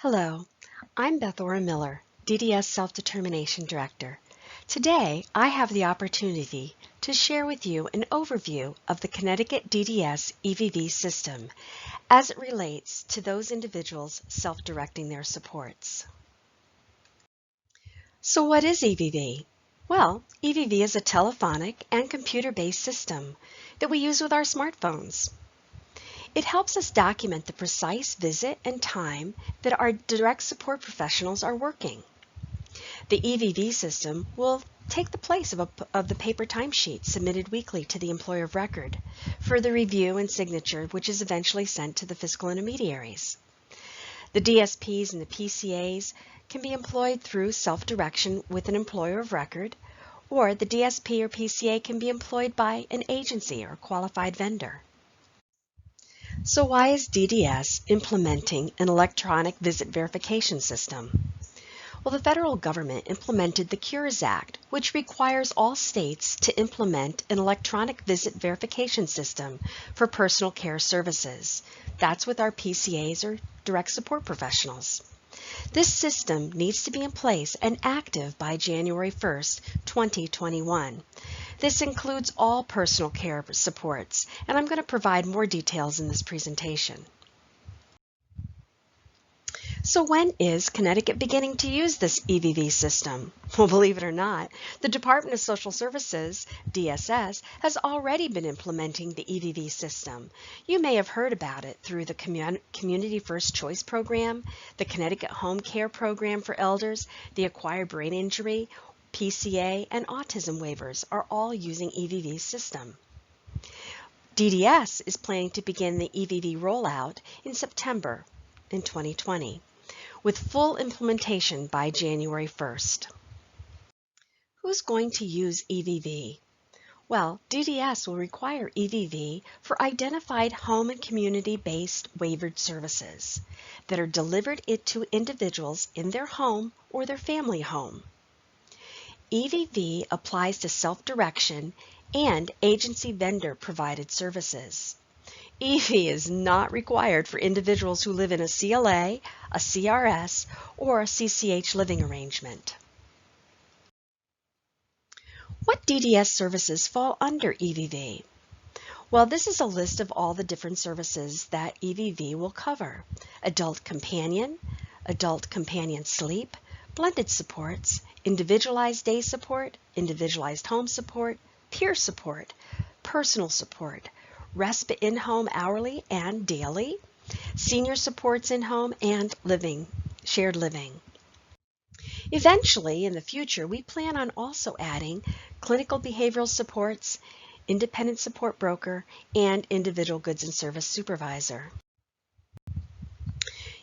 Hello, I'm Beth Miller, DDS Self-Determination Director. Today, I have the opportunity to share with you an overview of the Connecticut DDS EVV system as it relates to those individuals self-directing their supports. So what is EVV? Well, EVV is a telephonic and computer-based system that we use with our smartphones. It helps us document the precise visit and time that our direct support professionals are working. The EVV system will take the place of the paper timesheet submitted weekly to the employer of record for the review and signature, which is eventually sent to the fiscal intermediaries. The DSPs and the PCAs can be employed through self-direction with an employer of record, or the DSP or PCA can be employed by an agency or a qualified vendor. So why is DDS implementing an electronic visit verification system? Well, the federal government implemented the Cures Act, which requires all states to implement an electronic visit verification system for personal care services. That's with our PCAs or direct support professionals. This system needs to be in place and active by January 1st, 2021. This includes all personal care supports, and I'm going to provide more details in this presentation. So when is Connecticut beginning to use this EVV system? Well, believe it or not, the Department of Social Services, DSS, has already been implementing the EVV system. You may have heard about it through the Community First Choice Program, the Connecticut Home Care Program for Elders, the Acquired Brain Injury, PCA, and autism waivers are all using EVV system. DDS is planning to begin the EVV rollout in September in 2020, with full implementation by January 1st. Who's going to use EVV? Well, DDS will require EVV for identified home and community-based waivered services that are delivered to individuals in their home or their family home. EVV applies to self-direction and agency vendor-provided services. EVV is not required for individuals who live in a CLA, a CRS, or a CCH living arrangement. What DDS services fall under EVV? Well, this is a list of all the different services that EVV will cover: adult companion sleep, blended supports, individualized day support, individualized home support, peer support, personal support, respite in-home hourly and daily, senior supports in-home, and shared living. Eventually, in the future, we plan on also adding clinical behavioral supports, independent support broker, and individual goods and service supervisor.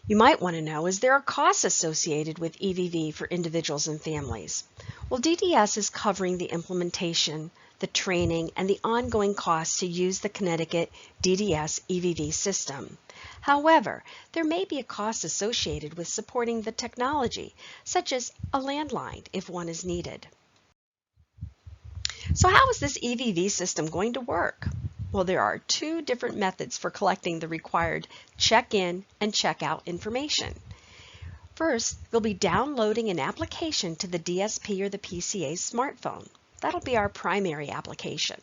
You might want to know, is there a cost associated with EVV for individuals and families? Well, DDS is covering the implementation, the training, and the ongoing costs to use the Connecticut DDS EVV system. However, there may be a cost associated with supporting the technology, such as a landline if one is needed. So how is this EVV system going to work? Well, there are two different methods for collecting the required check-in and check-out information. First, they'll be downloading an application to the DSP or the PCA's smartphone. That'll be our primary application.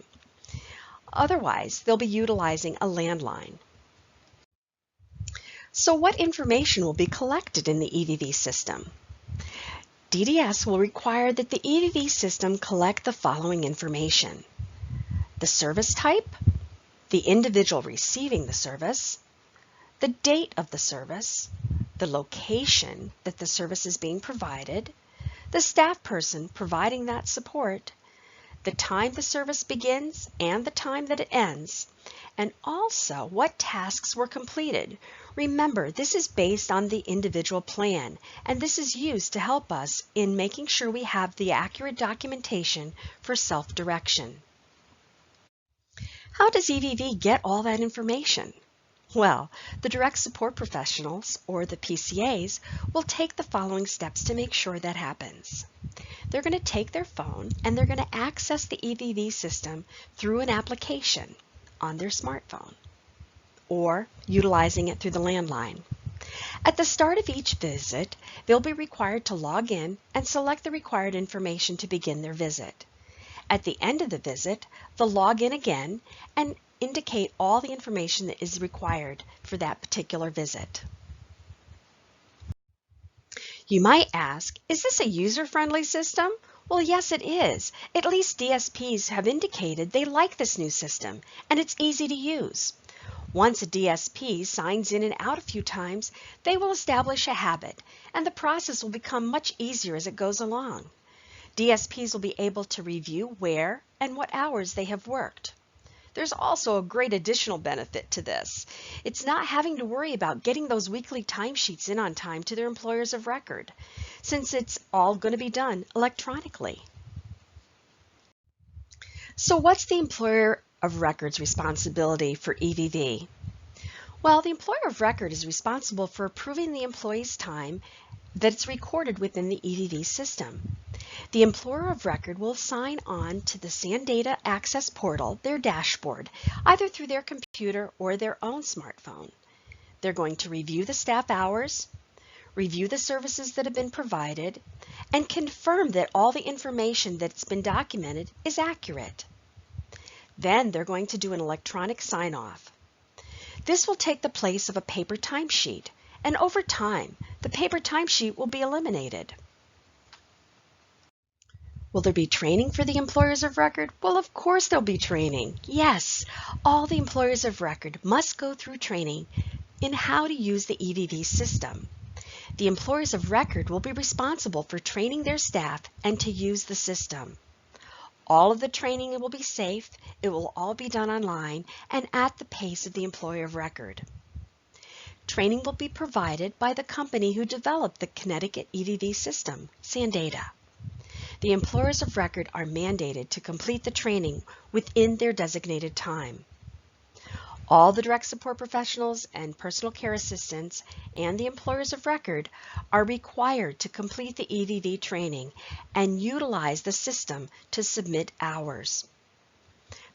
Otherwise, they'll be utilizing a landline. So what information will be collected in the EVV system? DDS will require that the EVV system collect the following information: the service type, the individual receiving the service, the date of the service, the location that the service is being provided, the staff person providing that support, the time the service begins and the time that it ends, and also what tasks were completed. Remember, this is based on the individual plan, and this is used to help us in making sure we have the accurate documentation for self-direction. How does EVV get all that information? Well, the direct support professionals, or the PCAs, will take the following steps to make sure that happens. They're going to take their phone and they're going to access the EVV system through an application on their smartphone or utilizing it through the landline. At the start of each visit, they'll be required to log in and select the required information to begin their visit. At the end of the visit, they'll log in again and indicate all the information that is required for that particular visit. You might ask, is this a user-friendly system? Well, yes, it is. At least DSPs have indicated they like this new system, and it's easy to use. Once a DSP signs in and out a few times, they will establish a habit, and the process will become much easier as it goes along. DSPs will be able to review where and what hours they have worked. There's also a great additional benefit to this. It's not having to worry about getting those weekly timesheets in on time to their employers of record, since it's all going to be done electronically. So what's the employer of record's responsibility for EVV? Well, the employer of record is responsible for approving the employee's time that it's recorded within the EVV system. The employer of record will sign on to the SANdata Access Portal, their dashboard, either through their computer or their own smartphone. They're going to review the staff hours, review the services that have been provided, and confirm that all the information that's been documented is accurate. Then they're going to do an electronic sign-off. This will take the place of a paper timesheet, and over time, the paper timesheet will be eliminated. Will there be training for the employers of record? Well, of course there'll be training. Yes, all the employers of record must go through training in how to use the EVV system. The employers of record will be responsible for training their staff and to use the system. All of the training will be safe, it will all be done online and at the pace of the employer of record. Training will be provided by the company who developed the Connecticut EVV system, SANdata. The employers of record are mandated to complete the training within their designated time. All the direct support professionals and personal care assistants and the employers of record are required to complete the EVV training and utilize the system to submit hours.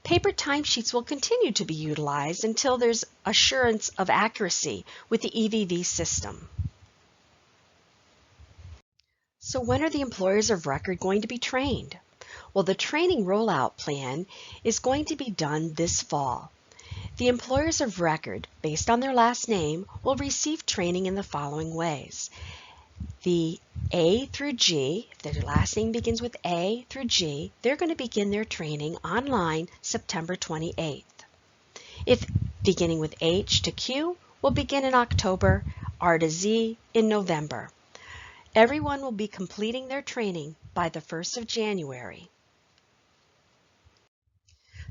Paper timesheets will continue to be utilized until there's assurance of accuracy with the EVV system. So when are the employers of record going to be trained? Well, the training rollout plan is going to be done this fall. The employers of record, based on their last name, will receive training in the following ways. The A through G, if their last name begins with A through G, they're going to begin their training online September 28th. If beginning with H to Q, will begin in October, R to Z in November. Everyone will be completing their training by the 1st of January.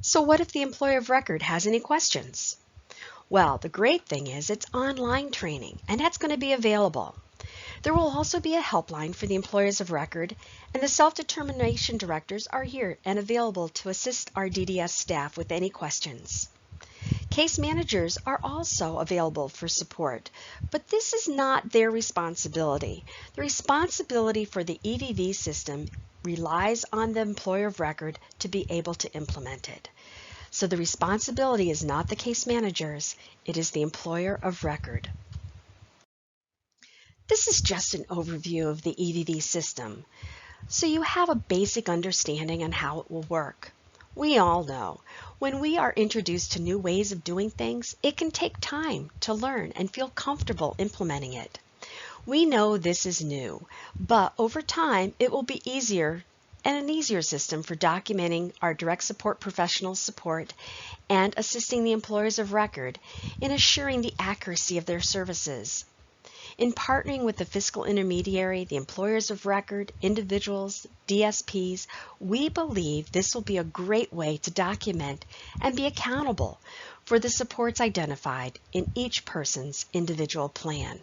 So what if the employer of record has any questions? Well, the great thing is it's online training, and that's going to be available. There will also be a helpline for the employers of record, and the self-determination directors are here and available to assist our DDS staff with any questions. Case managers are also available for support, but this is not their responsibility. The responsibility for the EVV system relies on the employer of record to be able to implement it. So the responsibility is not the case managers, it is the employer of record. This is just an overview of the EVV system, so you have a basic understanding on how it will work. We all know, when we are introduced to new ways of doing things, it can take time to learn and feel comfortable implementing it. We know this is new, but over time it will be easier and an easier system for documenting our direct support professional support and assisting the employers of record in assuring the accuracy of their services. In partnering with the fiscal intermediary, the employers of record, individuals, DSPs, we believe this will be a great way to document and be accountable for the supports identified in each person's individual plan.